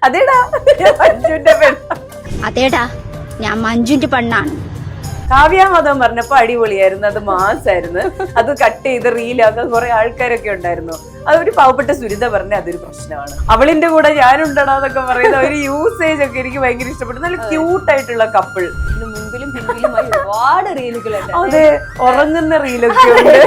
അതേടാ മഞ്ജുവിന്റെ പെണ്ണ. അതേടാ ഞാൻ മഞ്ജുവിന്റെ പെണ്ണാണ്. കാവ്യാമാധവൻ പറഞ്ഞപ്പോ അടിപൊളിയായിരുന്നു, അത് മാസായിരുന്നു. അത് കട്ട് ചെയ്ത് റീലാക്കാൻ കുറെ ആൾക്കാരൊക്കെ ഉണ്ടായിരുന്നു. അതൊരു പാവപ്പെട്ട സുരിത പറഞ്ഞ അതൊരു പ്രശ്നമാണ്. അവളിന്റെ കൂടെ ഞാനുണ്ടടാന്നൊക്കെ പറയുന്ന ഒരു യൂസേജ് ഒക്കെ എനിക്ക് ഭയങ്കര ഇഷ്ടപ്പെട്ടു. നല്ല ക്യൂട്ടായിട്ടുള്ള കപ്പിൾ. മുൻപിലും പിൻപിലുമായി ഒരുപാട് റീലുകളുണ്ട്. അതെ, ഉറങ്ങുന്ന റീലൊക്കെ ഉണ്ട്.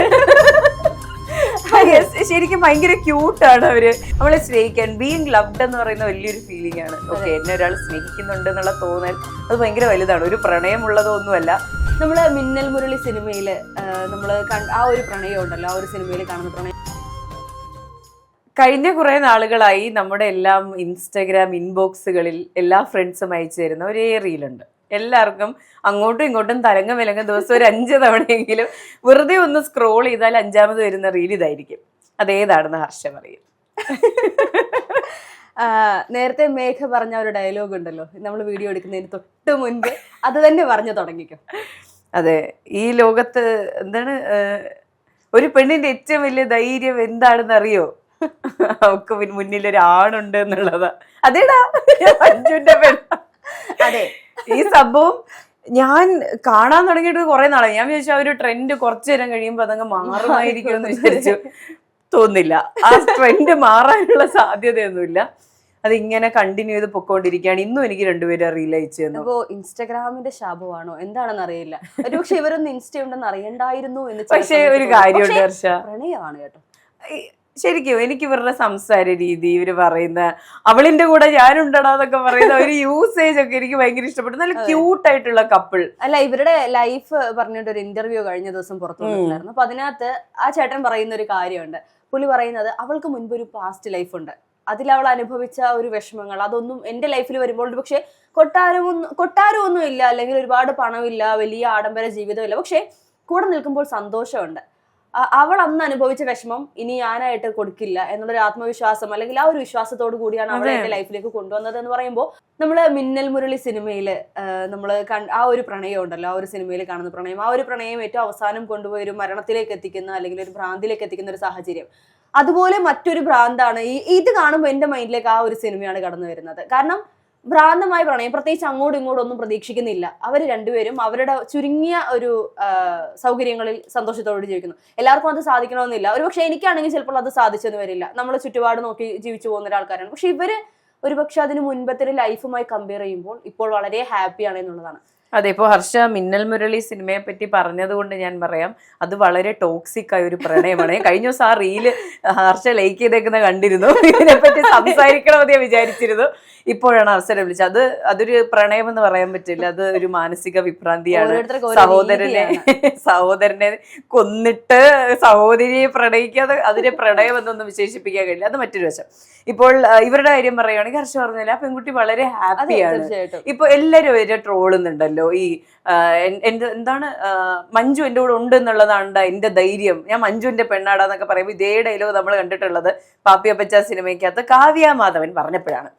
ശരിക്കും ഭയങ്കര ക്യൂട്ടാണ് അവര്. നമ്മളെ സ്നേഹിക്കാൻ ബീങ് ലവ്ഡ് എന്ന് പറയുന്ന വലിയൊരു ഫീലിംഗ് ആണ്. ഓക്കെ, എന്നെ ഒരാൾ സ്നേഹിക്കുന്നുണ്ട് എന്നുള്ള തോന്നൽ അത് ഭയങ്കര വലുതാണ്. ഒരു പ്രണയമുള്ളതൊന്നുമല്ല. നമ്മള് മിന്നൽ മുരളി സിനിമയില് നമ്മള് ആ ഒരു പ്രണയം ഉണ്ടല്ലോ, ആ ഒരു സിനിമയിൽ കാണുന്ന പ്രണയം കഴിഞ്ഞ കുറെ നാളുകളായി നമ്മുടെ എല്ലാം ഇൻസ്റ്റഗ്രാം ഇൻബോക്സുകളിൽ എല്ലാ ഫ്രണ്ട്സും അയച്ചു തരുന്ന ഒരേ റീലുണ്ട്. എല്ലാവർക്കും അങ്ങോട്ടും ഇങ്ങോട്ടും തലങ്ങ വിലങ്ങ ദിവസം ഒരു 5 തവണയെങ്കിലും വെറുതെ ഒന്ന് സ്ക്രോൾ ചെയ്താൽ 5ാമത് വരുന്ന റീൽ ഇതായിരിക്കും. അതേതാണെന്ന് ഹർഷ പറയും. നേരത്തെ മേഘ പറഞ്ഞ ഒരു ഡയലോഗ് ഉണ്ടല്ലോ, നമ്മൾ വീഡിയോ എടുക്കുന്നതിന് തൊട്ട് മുൻപ് അത് തന്നെ പറഞ്ഞു തുടങ്ങിക്കും. അതെ, ഈ ലോകത്ത് എന്താണ് ഒരു പെണ്ണിന്റെ ഏറ്റവും വലിയ ധൈര്യം എന്താണെന്ന് അറിയോ? അവക്ക് മുന്നിൽ ഒരു ആണുണ്ട് എന്നുള്ളതാ. അതേടാ മഞ്ജുവിന്റെ പെണ്ണ. അതെ, ഈ സംഭവം ഞാൻ കാണാൻ തുടങ്ങിയിട്ട് കുറെ നാളായി. ഞാൻ വിചാരിച്ചു ആ ഒരു ട്രെൻഡ് കുറച്ചു നേരം കഴിയുമ്പോ അതങ്ങ് മാറുമായിരിക്കും എന്ന് വിചാരിച്ചു. തോന്നില്ല, ആ ട്രെൻഡ് മാറാനുള്ള സാധ്യതയൊന്നുമില്ല. അതിങ്ങനെ കണ്ടിന്യൂ ചെയ്ത് പൊക്കോണ്ടിരിക്കുകയാണ്. ഇന്നും എനിക്ക് രണ്ടുപേരും റീൽ അയച്ചു തന്നു. അപ്പോ ഇൻസ്റ്റഗ്രാമിന്റെ ശാപമാണോ എന്താണെന്ന് അറിയില്ല. ഒരുപക്ഷെ ഇവരൊന്നും ഇൻസ്റ്റ ഉണ്ടെന്ന് അറിയണ്ടായിരുന്നു എന്ന്. പക്ഷെ ഒരു കാര്യമുണ്ട് ഹർഷ, പ്രണയമാണ് കേട്ടോ. ശരിക്കും എനിക്ക് ഇവരുടെ സംസാര രീതി, ഇവര് പറയുന്ന അവളിന്റെ കൂടെ ഞാനുണ്ടടാന്നൊക്കെ പറയുന്ന ഒരു യൂസേജ് ഒക്കെ എനിക്ക് ഭയങ്കര ഇഷ്ടപ്പെട്ടു. നല്ല ക്യൂട്ടായിട്ടുള്ള കപ്പിൾ. അല്ല, ഇവരുടെ ലൈഫ് പറഞ്ഞിട്ട് ഒരു ഇന്റർവ്യൂ കഴിഞ്ഞ ദിവസം പുറത്തു വന്നിട്ടുണ്ടായിരുന്നു. അപ്പൊ അതിനകത്ത് ആ ചേട്ടൻ പറയുന്ന ഒരു കാര്യമുണ്ട്. പുള്ളി പറയുന്നത് അവൾക്ക് മുൻപ് ഒരു പാസ്റ്റ് ലൈഫ് ഉണ്ട്, അതിൽ അവൾ അനുഭവിച്ച ഒരു വിഷമങ്ങൾ അതൊന്നും എന്റെ ലൈഫിൽ വരുമ്പോൾ പക്ഷെ കൊട്ടാരമൊന്നും ഇല്ല, അല്ലെങ്കിൽ ഒരുപാട് പണമില്ല, വലിയ ആഡംബര ജീവിതമില്ല, പക്ഷെ കൂടെ നിൽക്കുമ്പോൾ സന്തോഷമുണ്ട്. അവൾ അന്ന് അനുഭവിച്ച വിഷമം ഇനി ഞാനായിട്ട് കൊടുക്കില്ല എന്നുള്ളൊരു ആത്മവിശ്വാസം, അല്ലെങ്കിൽ ആ ഒരു വിശ്വാസത്തോടു കൂടിയാണ് അവളെ എന്റെ ലൈഫിലേക്ക് കൊണ്ടുവന്നത് എന്ന് പറയുമ്പോൾ, നമ്മള് മിന്നൽ മുരളി സിനിമയില് നമ്മള് ആ ഒരു പ്രണയം ഉണ്ടല്ലോ, ആ ഒരു സിനിമയിൽ കാണുന്ന പ്രണയം, ആ ഒരു പ്രണയം ഏറ്റവും അവസാനം കൊണ്ടുപോയി ഒരു മരണത്തിലേക്ക് എത്തിക്കുന്ന, അല്ലെങ്കിൽ ഒരു ഭ്രാന്തിലേക്ക് എത്തിക്കുന്ന ഒരു സാഹചര്യം. അതുപോലെ മറ്റൊരു ഭ്രാന്താണ് ഇത് കാണുമ്പോൾ എന്റെ മൈൻഡിലേക്ക് ആ ഒരു സിനിമയാണ് കടന്നു വരുന്നത്. കാരണം ഭ്രാന്തമായ പ്രണയം, പ്രത്യേകിച്ച് അങ്ങോട്ടും ഇങ്ങോട്ടും ഒന്നും പ്രതീക്ഷിക്കുന്നില്ല. അവർ രണ്ടുപേരും അവരുടെ ചുരുങ്ങിയ ഒരു സൗകര്യങ്ങളിൽ സന്തോഷത്തോടെ ജീവിക്കുന്നു. എല്ലാവർക്കും അത് സാധിക്കണമെന്നില്ല. ഒരുപക്ഷെ എനിക്കാണെങ്കിൽ ചിലപ്പോൾ അത് സാധിച്ചെന്ന് വരില്ല. നമ്മൾ ചുറ്റുപാട് നോക്കി ജീവിച്ചു പോകുന്ന ഒരാൾക്കാരാണ്. പക്ഷെ ഇവര് ഒരുപക്ഷെ അതിന് മുൻപത്തെ ലൈഫുമായി കമ്പയർ ചെയ്യുമ്പോൾ ഇപ്പോൾ വളരെ ഹാപ്പിയാണ് എന്നുള്ളതാണ്. അതെ, ഇപ്പോൾ ഹർഷ മിന്നൽ മുരളി സിനിമയെ പറ്റി പറഞ്ഞത് കൊണ്ട് ഞാൻ പറയാം, അത് വളരെ ടോക്സിക് ആയ ഒരു പ്രണയമാണ്. കഴിഞ്ഞ ദിവസം ആ റീല് ഹർഷ ലൈക്ക് ചെയ്തേക്കുന്ന കണ്ടിരുന്നു. ഇതിനെപ്പറ്റി സംസാരിക്കണമെന്ന് ഞാൻ വിചാരിച്ചിരുന്നു. ഇപ്പോഴാണ് അവസരം വിളിച്ചത്. അതൊരു പ്രണയം എന്ന് പറയാൻ പറ്റില്ല, അത് ഒരു മാനസിക വിഭ്രാന്തിയാണ്. സഹോദരനെ കൊന്നിട്ട് സഹോദരിയെ പ്രണയിക്കാതെ അതിനെ പ്രണയം എന്നൊന്നും വിശേഷിപ്പിക്കാൻ കഴിയില്ല. അത് മറ്റൊരു വശം. ഇപ്പോൾ ഇവരുടെ കാര്യം പറയുകയാണെങ്കിൽ ഹർഷ പറഞ്ഞില്ല, ആ പെൺകുട്ടി വളരെ ഹാപ്പിയാണ്. ഇപ്പൊ എല്ലാരും അവരെ ട്രോളുന്നുണ്ടല്ലോ, ഈ എന്താണ് മഞ്ജു എന്റെ കൂടെ ഉണ്ട് എന്നുള്ളതാണ് എന്റെ ധൈര്യം, ഞാൻ മഞ്ജുവിന്റെ പെണ്ണാടാന്നൊക്കെ പറയുമ്പോൾ ഇതേ ഡയലോഗ് നമ്മൾ കണ്ടിട്ടുള്ളത് പാപ്പിയപ്പച്ച സിനിമയ്ക്കകത്ത് കാവ്യാമാധവൻ പറഞ്ഞപ്പോഴാണ്.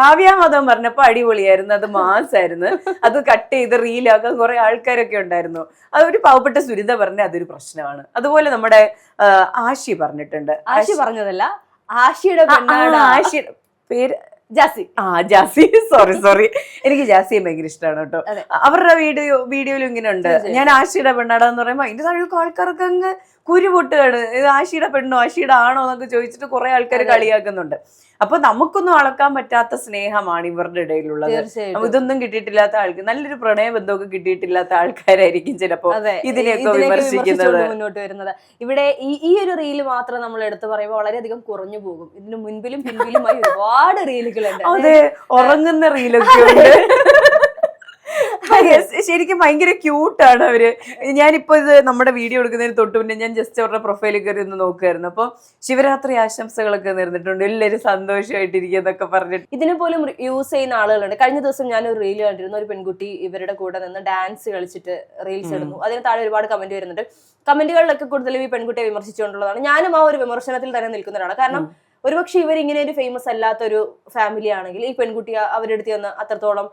കാവ്യാമാധവൻ പറഞ്ഞപ്പോ അടിപൊളിയായിരുന്നു, അത് മാസായിരുന്നു. അത് കട്ട് ചെയ്ത് റീലാക്കാൻ കുറെ ആൾക്കാരൊക്കെ ഉണ്ടായിരുന്നു. അതൊരു പാവപ്പെട്ട സുരിത പറഞ്ഞ അതൊരു പ്രശ്നമാണ്. അതുപോലെ നമ്മുടെ ആഷി പറഞ്ഞിട്ടുണ്ട്. ആഷി പറഞ്ഞതല്ല, ആഷിയുടെ ആഷിയുടെ പേര് ജാസി. ജാസി, സോറി എനിക്ക് ജാസിയെ ഭയങ്കര ഇഷ്ടമാണ് കേട്ടോ. അവരുടെ വീഡിയോയിലും ഇങ്ങനെ ഉണ്ട്, ഞാൻ ആഷിയുടെ പെണ്ണാടാന്ന് പറയുമ്പോ അതിന്റെ താഴെ ആൾക്കാർക്ക് അങ്ങ് കുരുപൊട്ടുകയാണ്. ഇത് ആഷിയുടെ പെണ്ണോ ആഷിയുടെ ആണോ എന്നൊക്കെ ചോദിച്ചിട്ട് കുറെ ആൾക്കാർ കളിയാക്കുന്നുണ്ട്. അപ്പൊ നമുക്കൊന്നും അളക്കാൻ പറ്റാത്ത സ്നേഹമാണ് ഇവരുടെ ഇടയിലുള്ളത്. ഇതൊന്നും കിട്ടിയിട്ടില്ലാത്ത ആൾക്ക്, നല്ലൊരു പ്രണയബന്ധമൊക്കെ കിട്ടിയിട്ടില്ലാത്ത ആൾക്കാരായിരിക്കും ചിലപ്പോ ഇതിനെയൊക്കെ വിമർശിക്കുന്നത്, മുന്നോട്ട് വരുന്നത്. ഇവിടെ ഈ ഒരു റീല് മാത്രം നമ്മൾ എടുത്തു പറയുമ്പോൾ വളരെയധികം കുറഞ്ഞു പോകും. ഇതിന് മുൻപിലും പിൻപിലുമായി ഒരുപാട് റീലുകളുണ്ട്. അതെ, ഉറങ്ങുന്ന റീലൊക്കെ ഉണ്ട്. ശരിക്കും ഭയങ്കര ക്യൂട്ടാണ് അവര്. ഞാനിപ്പോ ഇത് നമ്മുടെ വീഡിയോ എടുക്കുന്നതിന് തൊട്ട് മുന്നേ ഞാൻ ജസ്റ്റ് അവരുടെ പ്രൊഫൈലിൽ കയറി ഒന്ന് നോക്കുമായിരുന്നു. അപ്പൊ ശിവരാത്രി ആശംസകളൊക്കെ നേർന്നിട്ടുണ്ട്, എല്ലാവരും സന്തോഷമായിട്ടിരിക്കുക എന്നൊക്കെ പറഞ്ഞിട്ട്. ഇതിനെ പോലും യൂസ് ചെയ്യുന്ന ആളുകളുണ്ട്. കഴിഞ്ഞ ദിവസം ഞാൻ ഒരു റീൽ കണ്ടിരുന്നു, ഒരു പെൺകുട്ടി ഇവരുടെ കൂടെ നിന്ന് ഡാൻസ് കളിച്ചിട്ട് റീൽസ് ഇടുന്നു. അതിന് താഴെ ഒരുപാട് കമന്റ് വരുന്നുണ്ട്. കമന്റുകളിലൊക്കെ കൂടുതലും ഈ പെൺകുട്ടിയെ വിമർശിച്ചുകൊണ്ടുള്ളതാണ്. ഞാനും ആ ഒരു വിമർശനത്തിൽ തന്നെ നിൽക്കുന്നതാണ്. കാരണം ഒരുപക്ഷെ ഇവർ ഇങ്ങനെ ഒരു ഫേമസ് അല്ലാത്തൊരു ഫാമിലി ആണെങ്കിൽ ഈ പെൺകുട്ടി അവരുടെ അടുത്ത് നിന്ന് അത്രത്തോളം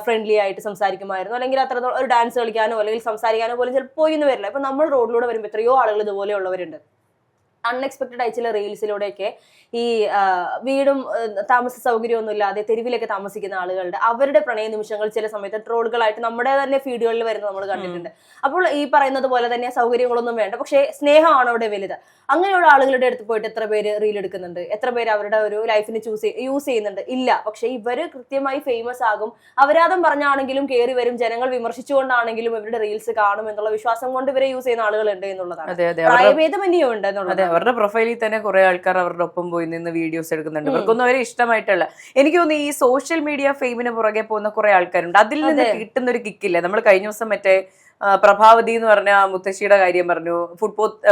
ഫ്രണ്ട്ലി ആയിട്ട് സംസാരിക്കുമായിരുന്നു, അല്ലെങ്കിൽ അത്രത്തോളം ഒരു ഡാൻസ് കളിക്കാനോ അല്ലെങ്കിൽ സംസാരിക്കാനോ പോലും ചിലപ്പോൾ പോയിന്ന് വരില്ല. ഇപ്പൊ നമ്മൾ റോഡിലൂടെ വരുമ്പോൾ എത്രയോ ആളുകൾ ഇതുപോലെയുള്ളവരുണ്ട്. അൺഎക്സ്പെക്ടഡ് ആയി ചില റീൽസിലൂടെയൊക്കെ ഈ വീടും താമസ സൗകര്യമൊന്നും ഇല്ലാതെ തെരുവിലൊക്കെ താമസിക്കുന്ന ആളുകളുടെ അവരുടെ പ്രണയ നിമിഷങ്ങൾ ചില സമയത്ത് ട്രോളുകളായിട്ട് നമ്മുടെ തന്നെ ഫീഡുകളിൽ വരുന്നത് നമ്മൾ കണ്ടിട്ടുണ്ട്. അപ്പോൾ ഈ പറയുന്നത് പോലെ തന്നെ സൗകര്യങ്ങളൊന്നും വേണ്ട, പക്ഷേ സ്നേഹമാണ് അവിടെ വലുത്. അങ്ങനെയുള്ള ആളുകളുടെ അടുത്ത് പോയിട്ട് എത്ര പേര് റീൽ എടുക്കുന്നുണ്ട്, എത്ര പേര് അവരുടെ ഒരു ലൈഫിന് യൂസ് ചെയ്യുന്നുണ്ട്? ഇല്ല. പക്ഷെ ഇവര് കൃത്യമായി ഫേമസ് ആകും, അപരാധം പറഞ്ഞാണെങ്കിലും കയറി വരും, ജനങ്ങൾ വിമർശിച്ചുകൊണ്ടാണെങ്കിലും ഇവരുടെ റീൽസ് കാണും എന്നുള്ള വിശ്വാസം കൊണ്ട് ഇവരെ യൂസ് ചെയ്യുന്ന ആളുകളുണ്ട് എന്നുള്ളതാണ്. പ്രായഭേദമന്യോ ഉണ്ട് എന്നുള്ളത്. അവരുടെ പ്രൊഫൈലിൽ തന്നെ കുറെ ആൾക്കാർ അവരുടെ ഒപ്പം പോയി നിന്ന് വീഡിയോസ് എടുക്കുന്നുണ്ട്. ഇവർക്കൊന്നും അവരെ ഇഷ്ടമായിട്ടുള്ള, എനിക്ക് തോന്നുന്നു ഈ സോഷ്യൽ മീഡിയ ഫെയിമിന് പുറകെ പോകുന്ന കുറെ ആൾക്കാരുണ്ട്. അതിൽ നിന്ന് കിട്ടുന്ന ഒരു കിക്കില്ല. നമ്മൾ കഴിഞ്ഞ ദിവസം മറ്റേ പ്രഭാവതി എന്ന് പറഞ്ഞ മുത്തശ്ശിയുടെ കാര്യം പറഞ്ഞു,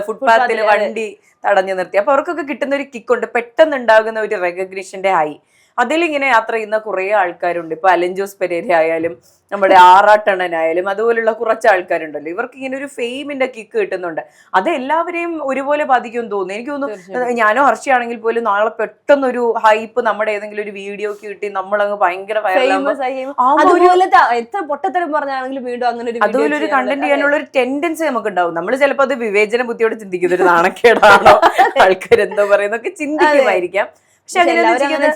ഫുട്പാത്തിൽ വണ്ടി തടഞ്ഞു നിർത്തി. അപ്പൊ അവർക്കൊക്കെ കിട്ടുന്ന ഒരു കിക്കുണ്ട്, പെട്ടെന്ന് ഉണ്ടാകുന്ന ഒരു റെക്കഗ്നിഷന്റെ ഹൈ. അതിലിങ്ങനെ യാത്ര ചെയ്യുന്ന കുറെ ആൾക്കാരുണ്ട്. ഇപ്പൊ അലൻ ജോസ് പെരേര ആയാലും നമ്മുടെ ആറാട്ടണ്ണനായാലും അതുപോലുള്ള കുറച്ച് ആൾക്കാരുണ്ടല്ലോ, ഇവർക്ക് ഇങ്ങനെ ഒരു ഫെയിമിന്റെ കിക്ക് കിട്ടുന്നുണ്ട്. അത് എല്ലാവരെയും ഒരുപോലെ ബാധിക്കുമെന്ന് തോന്നുന്നു. എനിക്ക് തോന്നുന്നു ഞാനോ ഹർഷിയാണെങ്കിൽ പോലും നാളെ പെട്ടെന്നൊരു ഹൈപ്പ് നമ്മുടെ ഏതെങ്കിലും ഒരു വീഡിയോക്ക് കിട്ടി നമ്മളങ്ങ് ഭയങ്കര അതുപോലെ ഒരു കണ്ടന്റ് ചെയ്യാനുള്ള ഒരു ടെൻഡൻസി നമുക്ക് ഉണ്ടാവും. നമ്മൾ ചിലപ്പോൾ അത് വിവേചന ബുദ്ധിയോട് ചിന്തിക്കുന്ന ഒരു നാണക്കേടാണോ ആൾക്കാർ എന്തോ പറയുന്നൊക്കെ ചിന്തിക്കുമായിരിക്കാം. പക്ഷെ അങ്ങനെ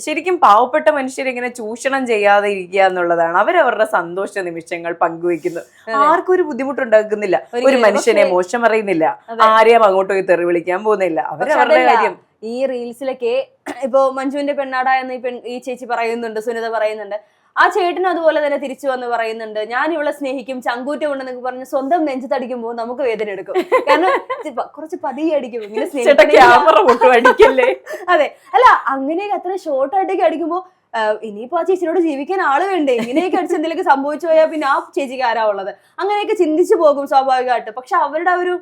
ശരിക്കും പാവപ്പെട്ട മനുഷ്യരിങ്ങനെ ചൂഷണം ചെയ്യാതെ ഇരിക്കുക എന്നുള്ളതാണ്. അവരവരുടെ സന്തോഷ നിമിഷങ്ങൾ പങ്കുവെക്കുന്നു. ആർക്കും ഒരു ബുദ്ധിമുട്ടുണ്ടാക്കുന്നില്ല, ഒരു മനുഷ്യനെ മോശം അറിയുന്നില്ല, ആരെയും അങ്ങോട്ട് പോയി തെറി വിളിക്കാൻ പോകുന്നില്ല. അവരവരുടെ കാര്യം. ഈ റീൽസിലൊക്കെ ഇപ്പൊ മഞ്ജുവിന്റെ പെണ്ണാട എന്ന് ഈ ചേച്ചി പറയുന്നുണ്ട്, സുനിത പറയുന്നുണ്ട്. ആ ചേട്ടനും അതുപോലെ തന്നെ തിരിച്ചു വന്ന് പറയുന്നുണ്ട്, ഞാൻ ഇവളെ സ്നേഹിക്കും, ചങ്കൂറ്റം ഉണ്ടെന്നൊക്കെ പറഞ്ഞ് സ്വന്തം നെഞ്ചത്തടിക്കുമ്പോൾ നമുക്ക് വേദന എടുക്കും. കാരണം കുറച്ച് പതിയെ അടിക്കും, ഇങ്ങനെ സ്നേഹിക്കല്ലേ. അതെ, അല്ല അങ്ങനെയൊക്കെ അത്ര ഷോർട്ട് ആയിട്ടൊക്കെ അടിക്കുമ്പോ ഇനിയിപ്പോ ആ ചേച്ചിയോട് ജീവിക്കാൻ ആള് വേണ്ടേ? ഇങ്ങനെയൊക്കെ അടിച്ച് എന്തെങ്കിലുമൊക്കെ സംഭവിച്ചു പോയാൽ പിന്നെ ആ ചേച്ചിക്ക് ആരാ ഉള്ളത്? അങ്ങനെയൊക്കെ ചിന്തിച്ചു പോകും സ്വാഭാവികമായിട്ട്. പക്ഷെ അവരുടെ ഒരു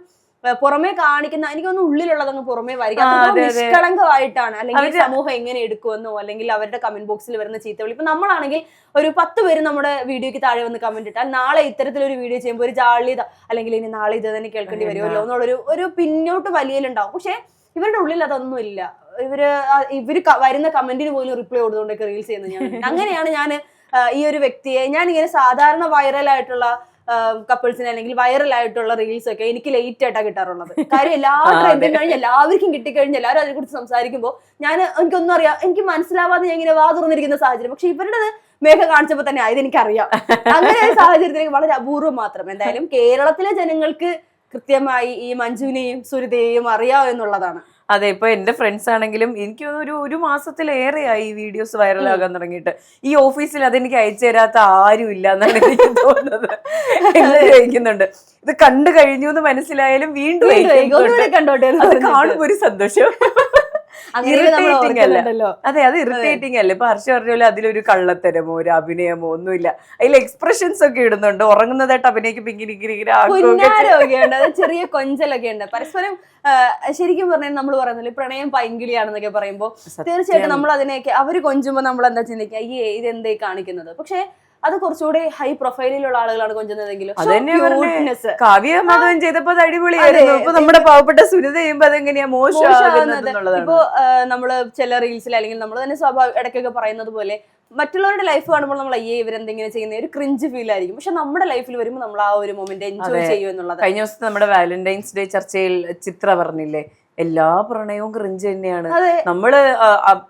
പുറമെ കാണിക്കുന്ന, എനിക്കൊന്നും ഉള്ളിലുള്ളതങ്ങ് പുറമെ വരിക നിഷ്കളങ്കമായിട്ടാണ്. അല്ലെങ്കിൽ സമൂഹം എങ്ങനെ എടുക്കുമെന്നോ, അല്ലെങ്കിൽ അവരുടെ കമന്റ് ബോക്സിൽ വരുന്ന ചീത്തവിളി. ഇപ്പൊ നമ്മളാണെങ്കിൽ ഒരു 10 പേര് നമ്മുടെ വീഡിയോക്ക് താഴെ വന്ന് കമന്റ് ഇട്ടാൽ നാളെ ഇത്തരത്തിലൊരു വീഡിയോ ചെയ്യുമ്പോൾ ഒരു ജാള്യത, അല്ലെങ്കിൽ ഇനി നാളെ ഇത് തന്നെ കേൾക്കേണ്ടി വരുമല്ലോ എന്നുള്ളൊരു പിന്നോട്ട് വലിയലുണ്ടാവും. പക്ഷെ ഇവരുടെ ഉള്ളിൽ അതൊന്നും ഇല്ല. ഇവര് വരുന്ന കമന്റിന് പോലും റിപ്ലൈ കൊടുത്തുകൊണ്ടൊക്കെ റീൽസ് ചെയ്യുന്നത് ഞാൻ. അങ്ങനെയാണ് ഞാൻ ഈ ഒരു വ്യക്തിയെ ഇങ്ങനെ സാധാരണ വൈറലായിട്ടുള്ള കപ്പിൾസിന് അല്ലെങ്കിൽ വൈറലായിട്ടുള്ള റീൽസ് ഒക്കെ എനിക്ക് ലേറ്റ് ആയിട്ടാണ് കിട്ടാറുള്ളത്. കാര്യം എല്ലാ ട്രെൻഡും കഴിഞ്ഞ് എല്ലാവർക്കും കിട്ടിക്കഴിഞ്ഞ് എല്ലാവരും അതിനെ കുറിച്ച് സംസാരിക്കുമ്പോൾ എനിക്കൊന്നും അറിയാം, എനിക്ക് മനസ്സിലാവാതെ ഞാൻ ഇങ്ങനെ വാ തുറന്നിരിക്കുന്ന സാഹചര്യം. പക്ഷെ ഇവരുടെ മേഘ കാണിച്ചപ്പോ തന്നെ ആയത് എനിക്കറിയാം. അങ്ങനെ ഒരു സാഹചര്യത്തിലേക്ക് വളരെ അപൂർവം മാത്രം. എന്തായാലും കേരളത്തിലെ ജനങ്ങൾക്ക് കൃത്യമായി ഈ മഞ്ജുവിനെയും സുരിതയെയും അറിയാം എന്നുള്ളതാണ്. അതെ, ഇപ്പൊ എന്റെ ഫ്രണ്ട്സ് ആണെങ്കിലും എനിക്ക് ഒരു മാസത്തിലേറെയായി ഈ വീഡിയോസ് വൈറലാകാൻ തുടങ്ങിയിട്ട്. ഈ ഓഫീസിൽ അതെനിക്ക് അയച്ചു തരാത്ത ആരും ഇല്ല എന്നാണ് എനിക്ക് തോന്നുന്നത്. ചോദിക്കുന്നുണ്ട്, ഇത് കണ്ടു കഴിഞ്ഞു എന്ന് മനസ്സിലായാലും വീണ്ടും അത് കാണുമ്പോ ഒരു സന്തോഷം. ഇറിറ്റേറ്റിംഗ് അല്ല. അതെ, അത് ഇറിറ്റേറ്റിംഗ് അല്ല. ഇപ്പൊ ഹർഷ പറഞ്ഞ പോലെ അതിലൊരു കള്ളത്തരമോ ഒരു അഭിനയമോ ഒന്നുമില്ല. അതിൽ എക്സ്പ്രഷൻസ് ഒക്കെ ഇടുന്നുണ്ട്, ഉറങ്ങുന്നതായിട്ട് അഭിനയിക്കുമ്പോ ചെറിയ കൊഞ്ചലൊക്കെ ഉണ്ട് പരസ്പരം. ശരിക്കും പറഞ്ഞാൽ നമ്മൾ പറയുന്നില്ല പ്രണയം പൈങ്കിളിയാണെന്നൊക്കെ പറയുമ്പോൾ തീർച്ചയായിട്ടും നമ്മൾ അതിനെയൊക്കെ അവര് കൊഞ്ചുമ്പോ നമ്മൾ എന്താ ചിന്തിക്കുക, ഈ ഇതെന്തേ കാണിക്കുന്നത്? പക്ഷെ അത് കുറച്ചുകൂടി ഹൈ പ്രൊഫൈലിലുള്ള ആളുകളാണ് കൊഞ്ചുന്നതെങ്കിലും കാവ്യ മാധവൻ ചെയ്തപ്പോ അത് അടിപൊളിയായിരുന്നു. ഇപ്പൊ നമ്മുടെ പാവപ്പെട്ട സുനിത ചെയ്യുമ്പോ അതെങ്ങനെയാ മോശമാകുന്നത്? ഇപ്പൊ നമ്മള് ചില റീൽസിൽ അല്ലെങ്കിൽ നമ്മൾ തന്നെ സ്വാഭാവിക ഇടയ്ക്കൊക്കെ പറയുന്നത് പോലെ മറ്റുള്ളവരുടെ ലൈഫ് കാണുമ്പോൾ നമ്മൾ ഇവരെന്തെങ്കിലും ചെയ്യുന്ന ഒരു ക്രിഞ്ച് ഫീൽ ആയിരിക്കും. പക്ഷെ നമ്മുടെ ലൈഫിൽ വരുമ്പോൾ നമ്മൾ ആ ഒരു മൊമെന്റ് എൻജോയ് ചെയ്യും എന്നുള്ളത്. കഴിഞ്ഞ ദിവസത്തെ നമ്മുടെ വാലന്റൈൻസ് ഡേ ചർച്ചയിൽ ചിത്ര പറഞ്ഞില്ലേ, എല്ലാ പ്രണയവും ക്രിഞ്ച് തന്നെയാണ്. നമ്മള്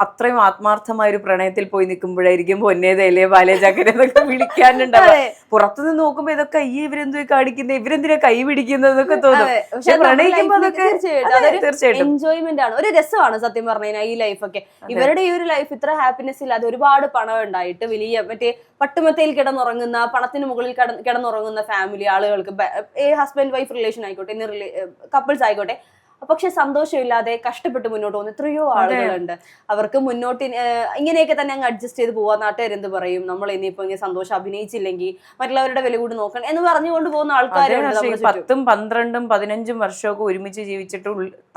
അത്രയും ആത്മാർത്ഥമായ ഒരു പ്രണയത്തിൽ പോയി നിൽക്കുമ്പോഴായിരിക്കും പൊന്നേതല്ലേ ബാലേജാക്കരെന്നൊക്കെ വിളിക്കാനുണ്ടാവും. പുറത്തുനിന്ന് നോക്കുമ്പോ ഇതൊക്കെ ഇവരെന്തോ കാണിക്കുന്നത്, ഇവരെന്തിനാ കൈ പിടിക്കുന്നതൊക്കെ തോന്നും. പക്ഷെ പ്രണയിക്കുമ്പോ അതൊക്കെ തീർച്ചയായിട്ടും എൻജോയ്മെന്റ് ആണ്, ഒരു രസമാണ് സത്യം പറഞ്ഞാൽ ഈ ലൈഫൊക്കെ. ഇവരുടെ ഈ ഒരു ലൈഫ് ഇത്ര ഹാപ്പിനെസ് ഇല്ലാതെ ഒരുപാട് പണം ഉണ്ടായിട്ട് വലിയ മറ്റേ പട്ടുമത്തയിൽ കിടന്നുറങ്ങുന്ന, പണത്തിന് മുകളിൽ കിടന്നുറങ്ങുന്ന ഫാമിലി ആളുകൾക്ക്, ഹസ്ബൻഡ് വൈഫ് റിലേഷൻ ആയിക്കോട്ടെ, കപ്പിൾസ് ആയിക്കോട്ടെ, പക്ഷെ സന്തോഷമില്ലാതെ കഷ്ടപ്പെട്ട് മുന്നോട്ട് പോകുന്ന എത്രയോ ആളുകളുണ്ട്. അവർക്ക് മുന്നോട്ട് ഇങ്ങനെയൊക്കെ തന്നെ അങ്ങ് അഡ്ജസ്റ്റ് ചെയ്ത് പോവാ. നാട്ടുകാരെന്ത് പറയും, നമ്മൾ ഇനിയിപ്പോ ഇങ്ങനെ സന്തോഷം അഭിനയിച്ചില്ലെങ്കിൽ മറ്റുള്ളവരുടെ വില കൂടി നോക്കണം എന്ന് പറഞ്ഞുകൊണ്ട് പോകുന്ന ആൾക്കാരുണ്ട്. 10, 12, 15 വർഷമൊക്കെ ഒരുമിച്ച് ജീവിച്ചിട്ട്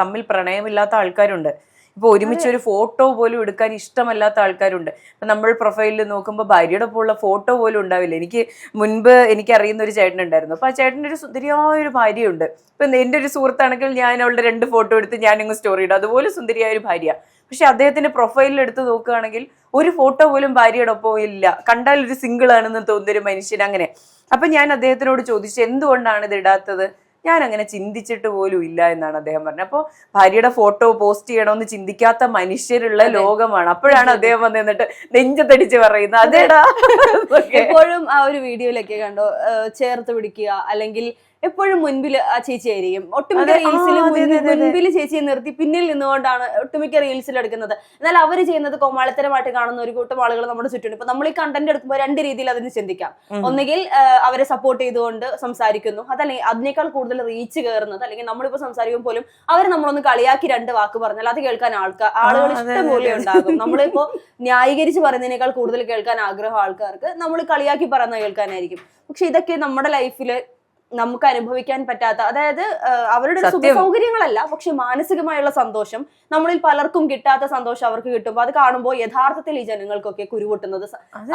തമ്മിൽ പ്രണയമില്ലാത്ത ആൾക്കാരുണ്ട്. ഇപ്പൊ ഒരുമിച്ച് ഒരു ഫോട്ടോ പോലും എടുക്കാൻ ഇഷ്ടമല്ലാത്ത ആൾക്കാരുണ്ട്. ഇപ്പൊ നമ്മൾ പ്രൊഫൈലിൽ നോക്കുമ്പോൾ ഭാര്യയുടെ ഒപ്പമുള്ള ഫോട്ടോ പോലും ഉണ്ടാവില്ല. മുൻപ് എനിക്കറിയുന്ന ഒരു ചേട്ടൻ ഉണ്ടായിരുന്നു. അപ്പൊ ആ ചേട്ടൻ്റെ ഒരു സുന്ദരിയായ ഒരു ഭാര്യയുണ്ട്. ഇപ്പൊ എന്റെ ഒരു സുഹൃത്താണെങ്കിൽ ഞാൻ അവളുടെ 2 ഫോട്ടോ എടുത്ത് ഞാനിങ്ങ് സ്റ്റോറി ഇടും. അതുപോലെ സുന്ദരിയായ ഒരു ഭാര്യ. പക്ഷെ അദ്ദേഹത്തിന്റെ പ്രൊഫൈലിൽ എടുത്ത് നോക്കുകയാണെങ്കിൽ ഒരു ഫോട്ടോ പോലും ഭാര്യയുടെ ഒപ്പം ഇല്ല. കണ്ടാൽ ഒരു സിംഗിൾ ആണെന്ന് തോന്നുന്നൊരു മനുഷ്യൻ. അങ്ങനെ അപ്പൊ ഞാൻ അദ്ദേഹത്തിനോട് ചോദിച്ചു, എന്തുകൊണ്ടാണ് ഇത് ഇടാത്തത്? ഞാൻ അങ്ങനെ ചിന്തിച്ചിട്ട് പോലും ഇല്ല എന്നാണ് അദ്ദേഹം പറഞ്ഞത്. അപ്പോൾ ഭാര്യയുടെ ഫോട്ടോ പോസ്റ്റ് ചെയ്യണമെന്ന് ചിന്തിക്കാത്ത മനുഷ്യരുള്ള ലോകമാണ്. അപ്പോഴാണ് അദ്ദേഹം വന്ന് നിന്നിട്ട് നെഞ്ചത്തടിച്ച് പറയുന്നത് അതേടാ. എപ്പോഴും ആ ഒരു വീഡിയോയിലൊക്കെ കണ്ടോ ചേർത്ത് പിടിക്കുക, അല്ലെങ്കിൽ എപ്പോഴും മുൻപിൽ ആ ചേച്ചി ആയിരിക്കും. ഒട്ടുമിക്ക റീൽസിലും മുൻപിൽ ചേച്ചിയെ നിർത്തി പിന്നിൽ നിന്നുകൊണ്ടാണ് ഒട്ടുമിക്ക റീൽസിൽ എടുക്കുന്നത്. എന്നാൽ അവര് ചെയ്യുന്നത് കോമാളിത്തരമായിട്ട് കാണുന്ന ഒരു കൂട്ടം ആളുകൾ നമ്മുടെ ചുറ്റുണ്ട്. ഇപ്പൊ നമ്മൾ ഈ കണ്ടന്റ് എടുക്കുമ്പോൾ രണ്ട് രീതിയിൽ അതിന് ചിന്തിക്കാം. ഒന്നുകിൽ അവരെ സപ്പോർട്ട് ചെയ്തുകൊണ്ട് സംസാരിക്കുന്നു, അതല്ലെങ്കിൽ അതിനേക്കാൾ കൂടുതൽ റീച്ച് കയറുന്നത്, അല്ലെങ്കിൽ നമ്മളിപ്പോ സംസാരിക്കുമ്പോൾ പോലും അവർ നമ്മളൊന്ന് കളിയാക്കി രണ്ട് വാക്ക് പറഞ്ഞാൽ അത് കേൾക്കാൻ ആളുകൾ ഇഷ്ടം പോലെ ഉണ്ടാകും. നമ്മളിപ്പോ ന്യായീകരിച്ച് പറയുന്നതിനേക്കാൾ കൂടുതൽ കേൾക്കാൻ ആഗ്രഹം ആൾക്കാർക്ക് നമ്മൾ കളിയാക്കി പറയുന്ന കേൾക്കാനായിരിക്കും. പക്ഷെ ഇതൊക്കെ നമ്മുടെ ലൈഫില് നമുക്ക് അനുഭവിക്കാൻ പറ്റാത്ത, അതായത് അവരുടെ സുഖ സൗകര്യങ്ങളല്ല, പക്ഷെ മാനസികമായുള്ള സന്തോഷം, നമ്മളിൽ പലർക്കും കിട്ടാത്ത സന്തോഷം അവർക്ക് കിട്ടുമ്പോൾ അത് കാണുമ്പോൾ യഥാർത്ഥത്തിൽ ഈ ജനങ്ങൾക്കൊക്കെ കുരുപൊട്ടുന്നത്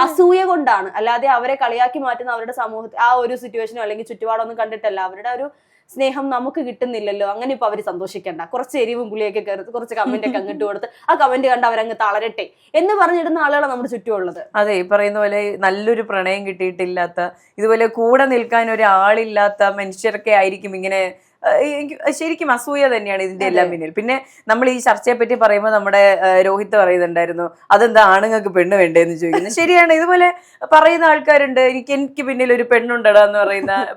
അസൂയ കൊണ്ടാണ്. അല്ലാതെ അവരെ കളിയാക്കി മാറ്റുന്ന അവരുടെ സമൂഹത്തിൽ ആ ഒരു സിറ്റുവേഷനോ അല്ലെങ്കിൽ ചുറ്റുപാടൊന്നും കണ്ടിട്ടല്ല. അവരുടെ ഒരു സ്നേഹം നമുക്ക് കിട്ടുന്നില്ലല്ലോ, അങ്ങനെ ഇപ്പൊ അവര് സന്തോഷിക്കണ്ട, കുറച്ച് എരിവും പുളിയൊക്കെ കയറി കുറച്ച് കമന്റ് ഒക്കെ അങ്ങോട്ട് കൊടുത്ത് ആ കമന്റ് കണ്ട് അവരങ്ങ് തളരട്ടെ എന്ന് പറഞ്ഞിടുന്ന ആളുകളാണ് നമ്മുടെ ചുറ്റുമുള്ളത്. അതെ, ഈ പറയുന്ന പോലെ നല്ലൊരു പ്രണയം കിട്ടിയിട്ടില്ലാത്ത, ഇതുപോലെ കൂടെ നിൽക്കാൻ ഒരാളില്ലാത്ത മനുഷ്യരൊക്കെ ആയിരിക്കും ഇങ്ങനെ. ശരിക്കും അസൂയ തന്നെയാണ് ഇതിന്റെ എല്ലാം പിന്നിൽ. പിന്നെ നമ്മൾ ഈ ചർച്ചയെ പറ്റി പറയുമ്പോൾ നമ്മുടെ രോഹിത് പറയുന്നുണ്ടായിരുന്നു അതെന്താ ആണുങ്ങൾക്ക് പെണ്ണ് വേണ്ടേന്ന് ചോദിക്കുന്നത്. ശരിയാണ്, ഇതുപോലെ പറയുന്ന ആൾക്കാരുണ്ട്. എനിക്ക് പിന്നിൽ ഒരു പെണ്ണുണ്ടടാ എന്ന്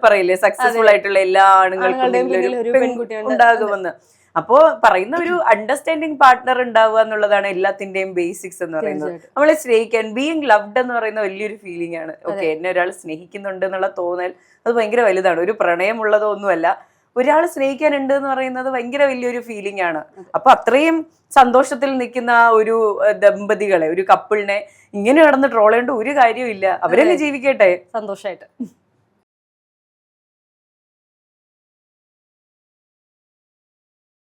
പറയില്ലേ, സക്സസ്ഫുൾ ആയിട്ടുള്ള എല്ലാ ആണുങ്ങൾക്കും ഒരു പെൺകുട്ടി ഉണ്ടാകുമെന്ന്. അപ്പോ പറയുന്ന ഒരു അണ്ടർസ്റ്റാൻഡിങ് പാർട്ട്ണർ ഉണ്ടാവുക എന്നുള്ളതാണ് എല്ലാത്തിന്റെയും ബേസിക്സ് എന്ന് പറയുന്നത്. നമ്മളെ സ്നേഹിക്കാൻ, ബീയിങ് ലവ്ഡ് എന്ന് പറയുന്ന വലിയൊരു ഫീലിംഗ് ആണ്. ഓക്കെ, എന്നെ ഒരാൾ സ്നേഹിക്കുന്നുണ്ട് എന്നുള്ള തോന്നൽ അത് ഭയങ്കര വലുതാണ്. ഒരു പ്രണയമുള്ളതോ ഒന്നുമല്ല, ഒരാൾ സ്നേഹിക്കാനുണ്ട് എന്ന് പറയുന്നത് ഭയങ്കര വലിയൊരു ഫീലിംഗ് ആണ്. അപ്പൊ അത്രയും സന്തോഷത്തിൽ നിൽക്കുന്ന ഒരു ദമ്പതികളെ, ഒരു കപ്പിളിനെ ഇങ്ങനെ നടന്ന് ട്രോൾ ചെയ്യേണ്ട ഒരു കാര്യവും ഇല്ല. അവരെന്നെ ജീവിക്കട്ടെ സന്തോഷമായിട്ട്.